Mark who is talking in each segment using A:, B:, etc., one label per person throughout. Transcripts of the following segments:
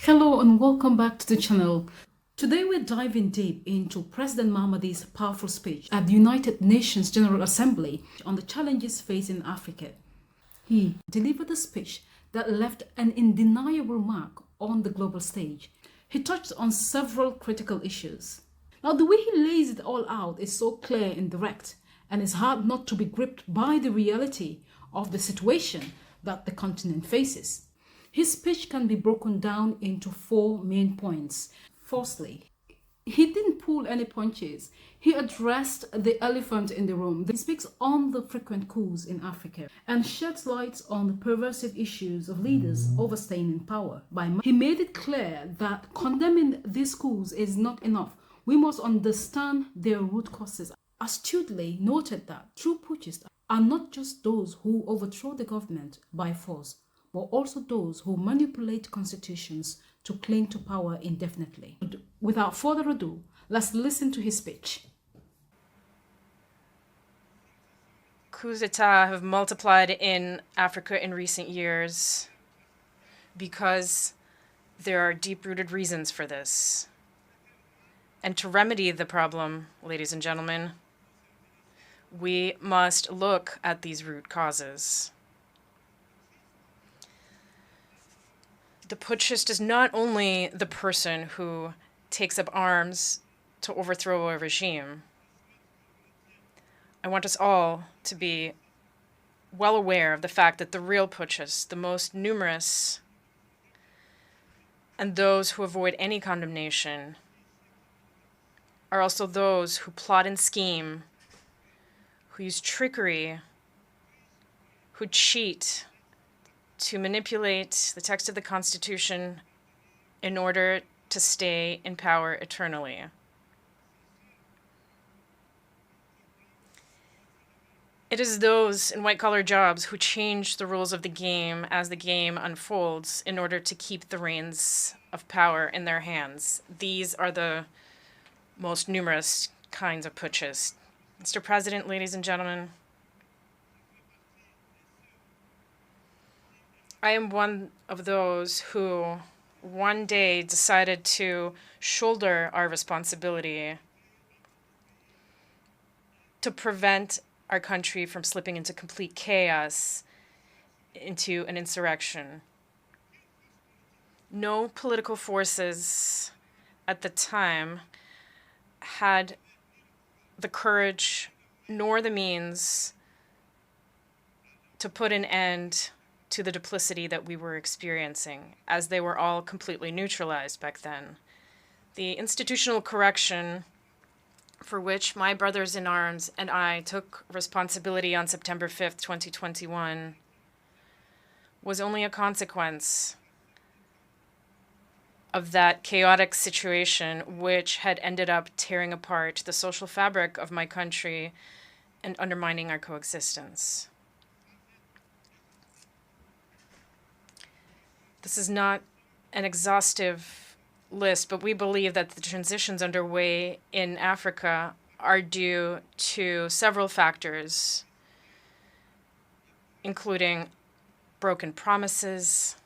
A: Hello and welcome back to the channel. Today we're diving deep into President Mamadi's powerful speech at the United Nations General Assembly on the challenges facing Africa. He delivered a speech that left an undeniable mark on the global stage. He touched on several critical issues. Now, the way he lays it all out is so clear and direct, and it's hard not to be gripped by the reality of the situation that the continent faces. His speech can be broken down into four main points. Firstly, he didn't pull any punches. He addressed the elephant in the room. He speaks on the frequent coups in Africa and sheds light on the pervasive issues of leaders overstaying in power. He made it clear that condemning these coups is not enough. We must understand their root causes. Astutely noted that true putschists are not just those who overthrow the government by force, but also those who manipulate constitutions to cling to power indefinitely. Without further ado, let's listen to his speech.
B: Coups d'etat have multiplied in Africa in recent years because there are deep-rooted reasons for this. And to remedy the problem, ladies and gentlemen, we must look at these root causes. The putschist is not only the person who takes up arms to overthrow a regime. I want us all to be well aware of the fact that the real putschists, the most numerous, and those who avoid any condemnation, are also those who plot and scheme, who use trickery, who cheat, to manipulate the text of the Constitution in order to stay in power eternally. It is those in white-collar jobs who change the rules of the game as the game unfolds in order to keep the reins of power in their hands. These are the most numerous kinds of putschists. Mr. President, ladies and gentlemen, I am one of those who one day decided to shoulder our responsibility to prevent our country from slipping into complete chaos, into an insurrection. No political forces at the time had the courage nor the means to put an end to the duplicity that we were experiencing, as they were all completely neutralized back then. The institutional correction for which my brothers in arms and I took responsibility on September 5th, 2021, was only a consequence of that chaotic situation which had ended up tearing apart the social fabric of my country and undermining our coexistence. This is not an exhaustive list, but we believe that the transitions underway in Africa are due to several factors, including broken promises,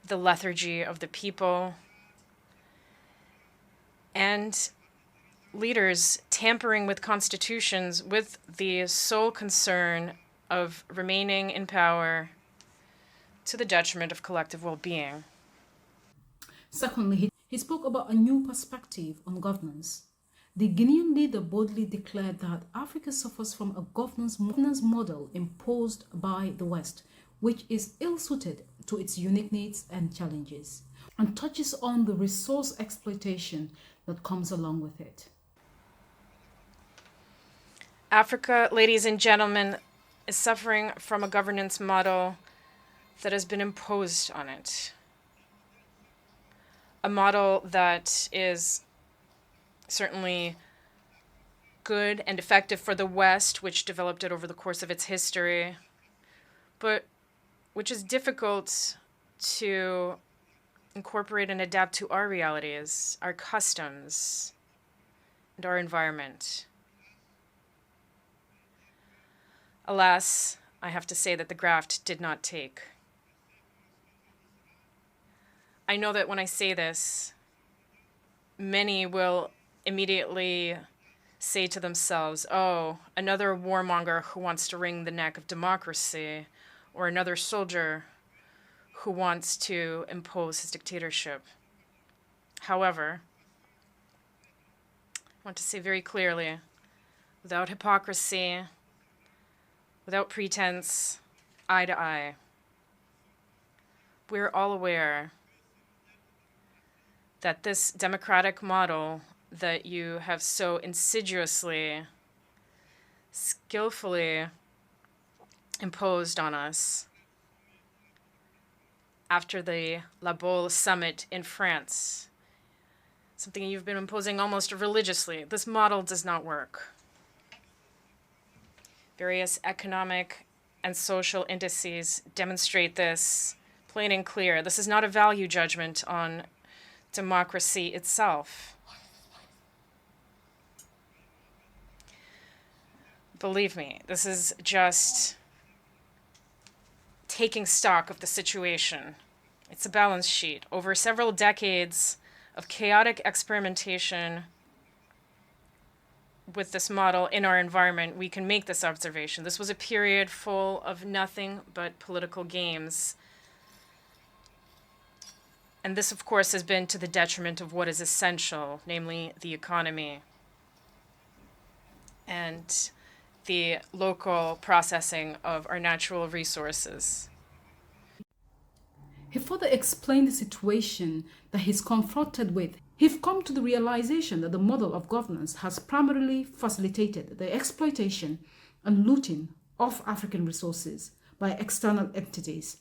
B: the lethargy of the people, and leaders tampering with constitutions with the sole concern of remaining in power to the detriment of collective well-being.
A: Secondly, he spoke about a new perspective on governance. The Guinean leader boldly declared that Africa suffers from a governance model imposed by the West, which is ill-suited to its unique needs and challenges, and touches on the resource exploitation that comes along with it.
B: Africa, ladies and gentlemen, is suffering from a governance model that has been imposed on it. A model that is certainly good and effective for the West, which developed it over the course of its history, but which is difficult to incorporate and adapt to our realities, our customs, and our environment. Alas, I have to say that the graft did not take. I know that when I say this, many will immediately say to themselves, oh, another warmonger who wants to wring the neck of democracy, or another soldier who wants to impose his dictatorship. However, I want to say very clearly, without hypocrisy, without pretense, eye to eye, we're all aware that this democratic model that you have so insidiously, skillfully imposed on us after the Baule summit in France, something you've been imposing almost religiously, this model does not work. Various economic and social indices demonstrate this plain and clear. This is not a value judgment on democracy itself. Believe me, this is just taking stock of the situation. It's a balance sheet. Over several decades of chaotic experimentation with this model in our environment, we can make this observation. This was a period full of nothing but political games. And this, of course, has been to the detriment of what is essential, namely the economy and the local processing of our natural resources.
A: He further explained the situation that he's confronted with. He've come to the realization that the model of governance has primarily facilitated the exploitation and looting of African resources by external entities.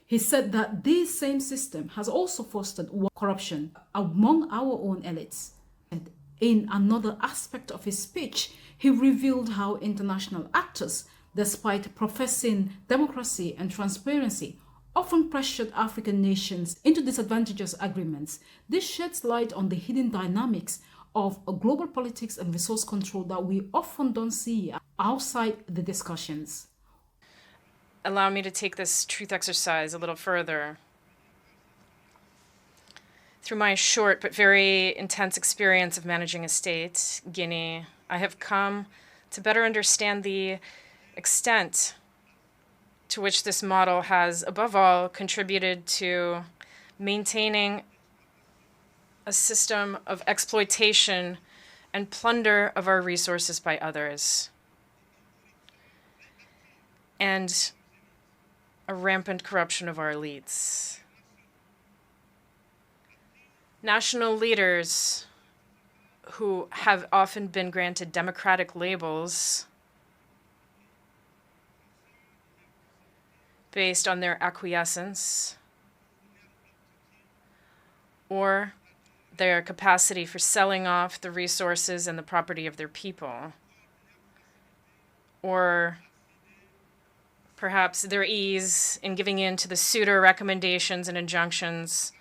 A: He said that this same system has also fostered corruption among our own elites. And in another aspect of his speech, he revealed how international actors, despite professing democracy and transparency, often pressured African nations into disadvantageous agreements. This sheds light on the hidden dynamics of global politics and resource control that we often don't see outside the discussions.
B: Allow me to take this truth exercise a little further. Through my short but very intense experience of managing a state, Guinea, I have come to better understand the extent to which this model has, above all, contributed to maintaining a system of exploitation and plunder of our resources by others, and a rampant corruption of our elites. National leaders who have often been granted democratic labels based on their acquiescence or their capacity for selling off the resources and the property of their people, or perhaps their ease in giving in to the pseudo recommendations and injunctions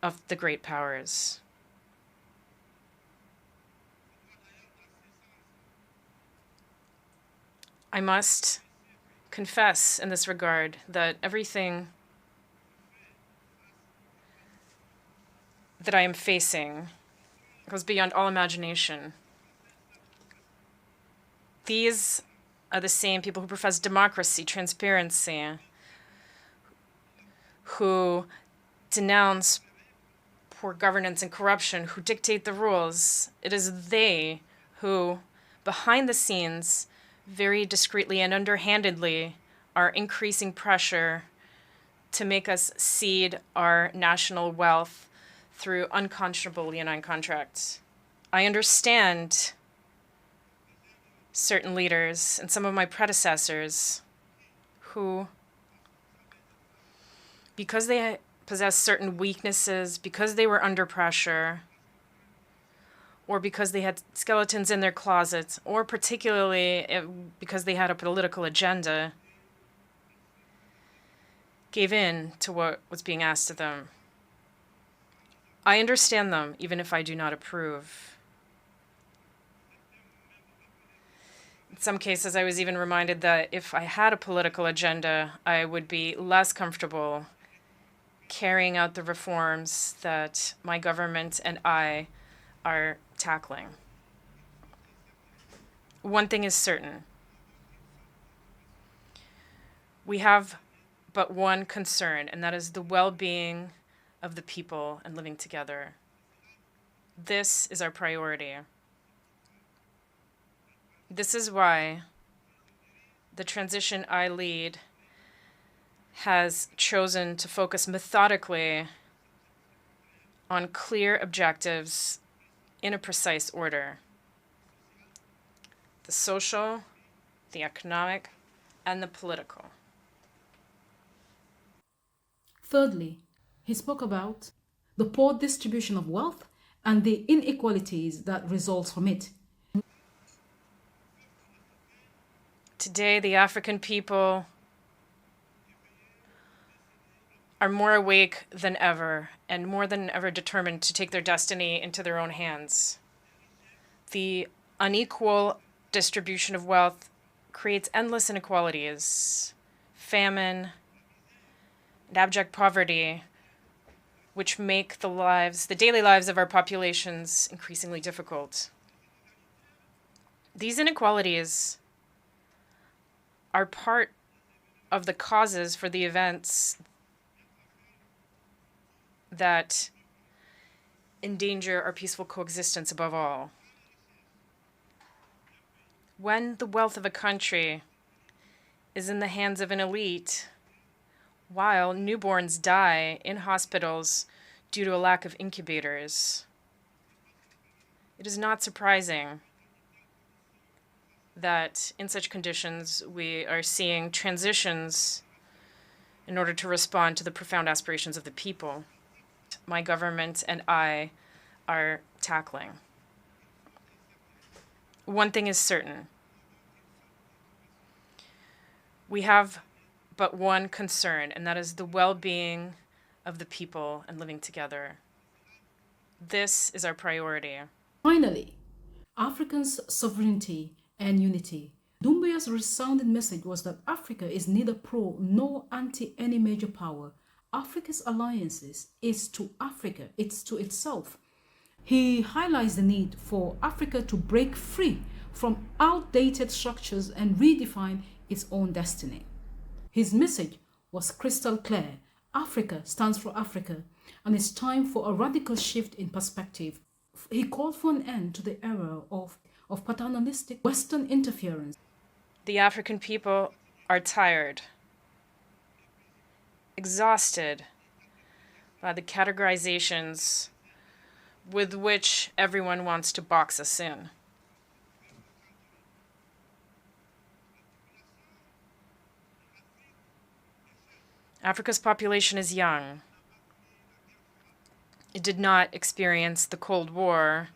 B: of the great powers. I must confess in this regard that everything that I am facing goes beyond all imagination. These are the same people who profess democracy, transparency, who denounce poor governance and corruption, who dictate the rules. It is they who, behind the scenes, very discreetly and underhandedly, are increasing pressure to make us cede our national wealth through unconscionable leonine contracts. I understand certain leaders and some of my predecessors who, because they possess certain weaknesses, because they were under pressure, or because they had skeletons in their closets, or particularly because they had a political agenda, gave in to what was being asked of them. I understand them, even if I do not approve. In some cases, I was even reminded that if I had a political agenda, I would be less comfortable carrying out the reforms that my government and I are tackling. One thing is certain. We have but one concern, and that is the well-being of the people and living together. This is our priority. This is why the transition I lead has chosen to focus methodically on clear objectives in a precise order: the social, the economic, and the political.
A: Thirdly, he spoke about the poor distribution of wealth and the inequalities that result from it.
B: Today, the African people are more awake than ever and more than ever determined to take their destiny into their own hands. The unequal distribution of wealth creates endless inequalities, famine, and abject poverty, which make the daily lives of our populations increasingly difficult. These inequalities are part of the causes for the events that endanger our peaceful coexistence above all. When the wealth of a country is in the hands of an elite, while newborns die in hospitals due to a lack of incubators, it is not surprising that in such conditions we are seeing transitions in order to respond to the profound aspirations of the people my government and I are tackling. One thing is certain. We have but one concern, and that is the well-being of the people and living together. This is our priority.
A: Finally, Africans' sovereignty and unity. Doumbouya's resounding message was that Africa is neither pro nor anti any major power. Africa's alliances is to Africa, it's to itself. He highlights the need for Africa to break free from outdated structures and redefine its own destiny. His message was crystal clear. Africa stands for Africa, and it's time for a radical shift in perspective. He called for an end to the era of paternalistic Western interference.
B: The African people are tired, exhausted by the categorizations with which everyone wants to box us in. Africa's population is young. It did not experience the Cold War.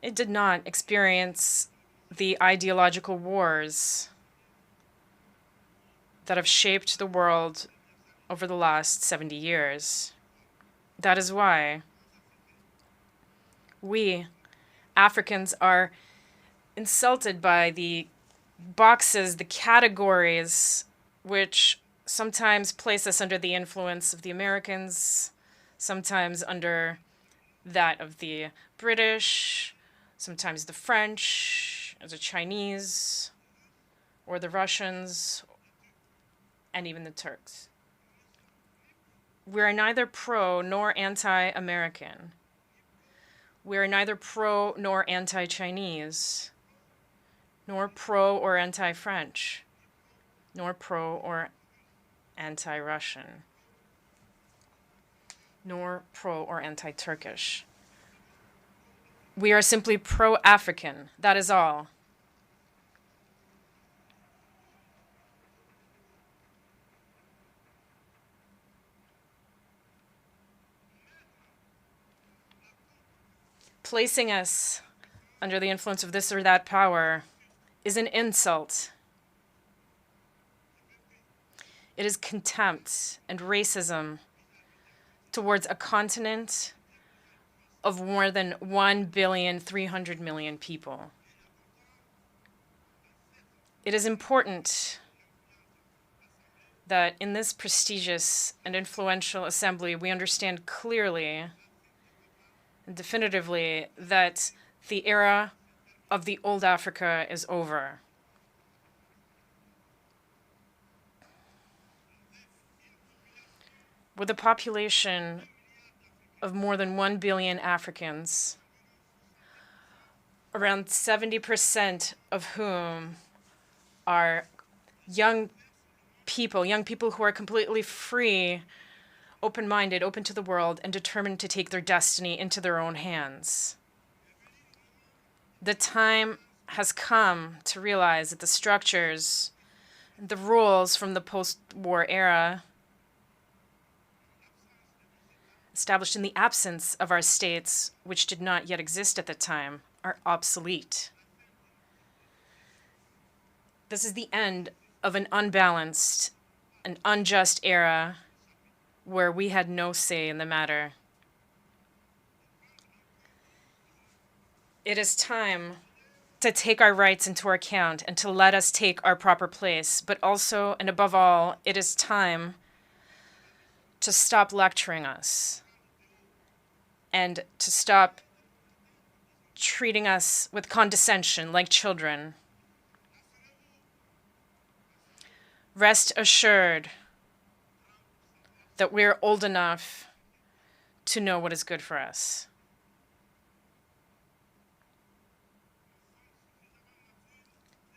B: It did not experience the ideological wars that have shaped the world over the last 70 years. That is why we, Africans, are insulted by the boxes, the categories, which sometimes place us under the influence of the Americans, sometimes under that of the British, sometimes the French, or the Chinese, or the Russians, and even the Turks. We are neither pro nor anti-American. We are neither pro nor anti-Chinese, nor pro or anti-French, nor pro or anti-Russian, nor pro or anti-Turkish. We are simply pro-African, that is all. Placing us under the influence of this or that power is an insult. It is contempt and racism towards a continent of more than 1,300,000,000 people. It is important that in this prestigious and influential assembly, we understand clearly and definitively that the era of the old Africa is over. With a population of more than 1 billion Africans, around 70% of whom are young people who are completely free, open-minded, open to the world, and determined to take their destiny into their own hands. The time has come to realize that the structures, the rules from the post-war era, established in the absence of our states, which did not yet exist at the time, are obsolete. This is the end of an unbalanced and unjust era where we had no say in the matter. It is time to take our rights into account and to let us take our proper place, but also, and above all, it is time to stop lecturing us and to stop treating us with condescension like children. Rest assured that we're old enough to know what is good for us.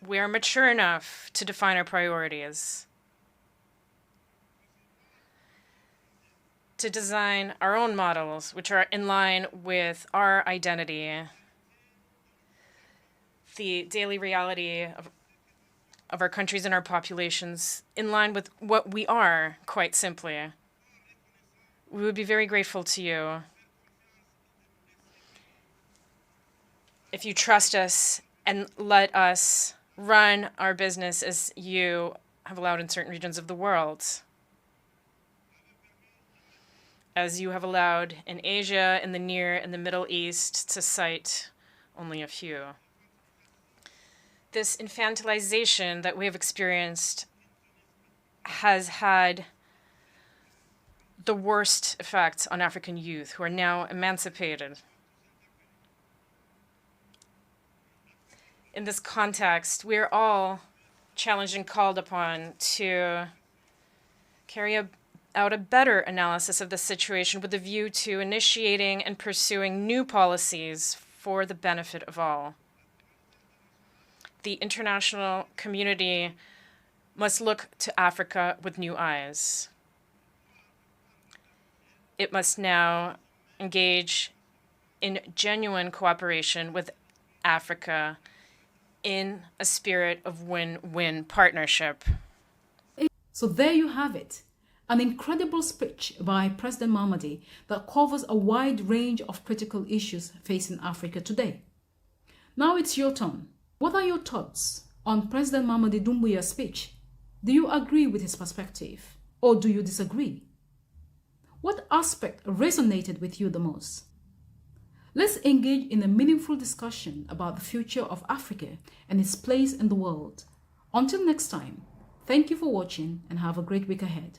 B: We are mature enough to define our priorities, to design our own models which are in line with our identity, the daily reality of our countries and our populations, in line with what we are, quite simply. We would be very grateful to you if you trust us and let us run our business as you have allowed in certain regions of the world, as you have allowed in Asia, in the Near and the Middle East, to cite only a few. This infantilization that we have experienced has had the worst effects on African youth who are now emancipated. In this context, we are all challenged and called upon to carry out a better analysis of the situation with a view to initiating and pursuing new policies for the benefit of all. The international community must look to Africa with new eyes. It must now engage in genuine cooperation with Africa in a spirit of win-win partnership.
A: So there you have it, an incredible speech by President Mamadi that covers a wide range of critical issues facing Africa today. Now it's your turn. What are your thoughts on President Mamadi Doumbouya's speech? Do you agree with his perspective, or do you disagree? What aspect resonated with you the most? Let's engage in a meaningful discussion about the future of Africa and its place in the world. Until next time, thank you for watching and have a great week ahead.